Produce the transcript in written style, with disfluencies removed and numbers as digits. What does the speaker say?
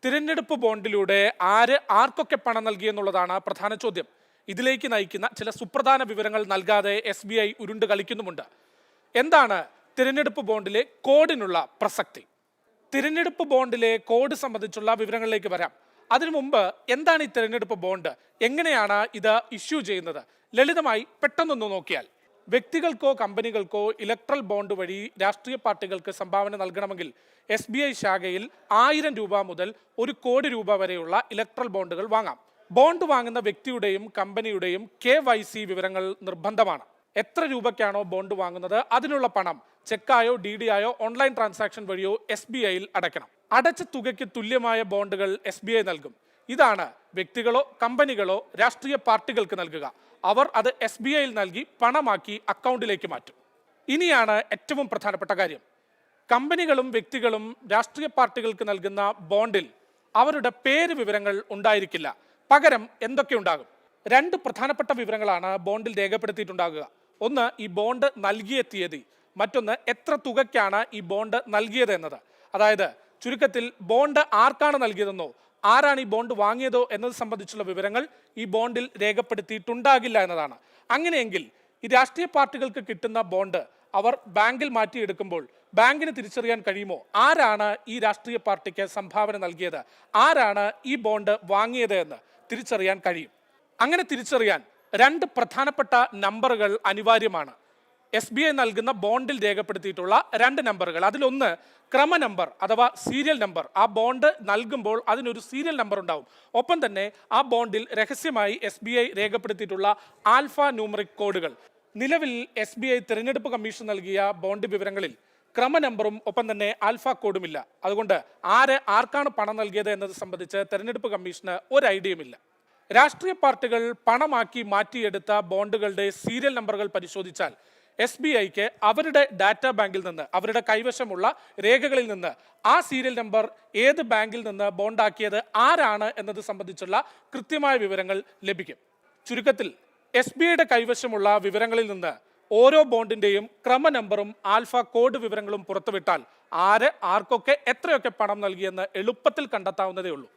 തിരഞ്ഞെടുപ്പ് ബോണ്ടിലൂടെ ആര് ആർക്കൊക്കെ പണം നൽകിയെന്നുള്ളതാണ് പ്രധാന ചോദ്യം. ഇതിലേക്ക് നയിക്കുന്ന ചില സുപ്രധാന വിവരങ്ങൾ നൽകാതെ SBI ഉരുണ്ട് കളിക്കുന്നുമുണ്ട്. എന്താണ് തിരഞ്ഞെടുപ്പ് ബോണ്ടിലെ കോഡിനുള്ള പ്രസക്തി? തിരഞ്ഞെടുപ്പ് ബോണ്ടിലെ കോഡ് സംബന്ധിച്ചുള്ള വിവരങ്ങളിലേക്ക് വരാം. അതിനു മുമ്പ് എന്താണ് ഈ തിരഞ്ഞെടുപ്പ് ബോണ്ട്, എങ്ങനെയാണ് ഇത് ഇഷ്യൂ ചെയ്യുന്നത്? ലളിതമായി പെട്ടെന്നൊന്ന് നോക്കിയാൽ, വ്യക്തികൾക്കോ കമ്പനികൾക്കോ ഇലക്ട്രൽ ബോണ്ട് വഴി രാഷ്ട്രീയ പാർട്ടികൾക്ക് സംഭാവന നൽകണമെങ്കിൽ SBI ശാഖയിൽ 1000 രൂപ മുതൽ 1 കോടി രൂപ വരെയുള്ള ഇലക്ട്രൽ ബോണ്ടുകൾ വാങ്ങാം. ബോണ്ട് വാങ്ങുന്ന വ്യക്തിയുടെയും കമ്പനിയുടെയും KYC വിവരങ്ങൾ നിർബന്ധമാണ്. എത്ര രൂപയ്ക്കാണോ ബോണ്ട് വാങ്ങുന്നത് അതിനുള്ള പണം ചെക്കായോ DD ആയോ ഓൺലൈൻ ട്രാൻസാക്ഷൻ വഴിയോ SBIയിൽ അടയ്ക്കണം. അടച്ച തുകയ്ക്ക് തുല്യമായ ബോണ്ടുകൾ SBI നൽകും. ഇതാണ് വ്യക്തികളോ കമ്പനികളോ രാഷ്ട്രീയ പാർട്ടികൾക്ക് നൽകുക. അവർ അത് SBIയിൽ നൽകി പണമാക്കി അക്കൗണ്ടിലേക്ക് മാറ്റും. ഇനിയാണ് ഏറ്റവും പ്രധാനപ്പെട്ട കാര്യം. കമ്പനികളും വ്യക്തികളും രാഷ്ട്രീയ പാർട്ടികൾക്ക് നൽകുന്ന ബോണ്ടിൽ അവരുടെ പേര് വിവരങ്ങൾ ഉണ്ടായിരിക്കില്ല. പകരം എന്തൊക്കെ ഉണ്ടാകും? 2 പ്രധാനപ്പെട്ട വിവരങ്ങളാണ് ബോണ്ടിൽ രേഖപ്പെടുത്തിയിട്ടുണ്ടാകുക. ഒന്ന്, ഈ ബോണ്ട് നൽകിയ തീയതി. മറ്റൊന്ന്, എത്ര തുകയ്ക്കാണ് ഈ ബോണ്ട് നൽകിയത് എന്നത്. അതായത് ചുരുക്കത്തിൽ ബോണ്ട് ആർക്കാണ് നൽകിയതെന്നോ ആരാണ് ഈ ബോണ്ട് വാങ്ങിയതോ എന്നത് സംബന്ധിച്ചുള്ള വിവരങ്ങൾ ഈ ബോണ്ടിൽ രേഖപ്പെടുത്തിയിട്ടുണ്ടാകില്ല എന്നതാണ്. അങ്ങനെയെങ്കിൽ ഈ രാഷ്ട്രീയ പാർട്ടികൾക്ക് കിട്ടുന്ന ബോണ്ട് അവർ ബാങ്കിൽ മാറ്റിയെടുക്കുമ്പോൾ ബാങ്കിന് തിരിച്ചറിയാൻ കഴിയുമോ ആരാണ് ഈ രാഷ്ട്രീയ പാർട്ടിക്ക് സംഭാവന നൽകിയത്, ആരാണ് ഈ ബോണ്ട് വാങ്ങിയത് എന്ന് തിരിച്ചറിയാൻ കഴിയും. അങ്ങനെ തിരിച്ചറിയാൻ 2 പ്രധാനപ്പെട്ട നമ്പറുകൾ അനിവാര്യമാണ്. SBI നൽകുന്ന ബോണ്ടിൽ രേഖപ്പെടുത്തിയിട്ടുള്ള 2 നമ്പറുകൾ. അതിലൊന്ന് ക്രമ നമ്പർ അഥവാ സീരിയൽ നമ്പർ. ആ ബോണ്ട് നൽകുമ്പോൾ അതിനൊരു സീരിയൽ നമ്പർ ഉണ്ടാവും. ഒപ്പം തന്നെ ആ ബോണ്ടിൽ രഹസ്യമായി SBI രേഖപ്പെടുത്തിയിട്ടുള്ള ആൽഫ ന്യൂമറിക് കോഡുകൾ. നിലവിൽ SBI തിരഞ്ഞെടുപ്പ് കമ്മീഷൻ നൽകിയ ബോണ്ട് വിവരങ്ങളിൽ ക്രമ നമ്പറും ഒപ്പം തന്നെ ആൽഫ കോഡുമില്ല. അതുകൊണ്ട് ആർക്കാണ് പണം നൽകിയത് എന്നത് സംബന്ധിച്ച് തെരഞ്ഞെടുപ്പ് കമ്മീഷന് ഒരു ഐഡിയയുമില്ല. രാഷ്ട്രീയ പാർട്ടികൾ പണമാക്കി മാറ്റിയെടുത്ത ബോണ്ടുകളുടെ സീരിയൽ നമ്പറുകൾ പരിശോധിച്ചാൽ SBIക്ക് അവരുടെ ഡാറ്റാ ബാങ്കിൽ നിന്ന്, അവരുടെ കൈവശമുള്ള രേഖകളിൽ നിന്ന് ആ സീരിയൽ നമ്പർ ഏത് ബാങ്കിൽ നിന്ന് ബോണ്ടാക്കിയത് ആരാണ് എന്നത് സംബന്ധിച്ചുള്ള കൃത്യമായ വിവരങ്ങൾ ലഭിക്കും. ചുരുക്കത്തിൽ SBIയുടെ കൈവശമുള്ള വിവരങ്ങളിൽ നിന്ന് ഓരോ ബോണ്ടിന്റെയും ക്രമ നമ്പറും ആൽഫ കോഡ് വിവരങ്ങളും പുറത്തുവിട്ടാൽ ആർക്കൊക്കെ എത്രയൊക്കെ പണം നൽകിയെന്ന് എളുപ്പത്തിൽ കണ്ടെത്താവുന്നതേ ഉള്ളൂ.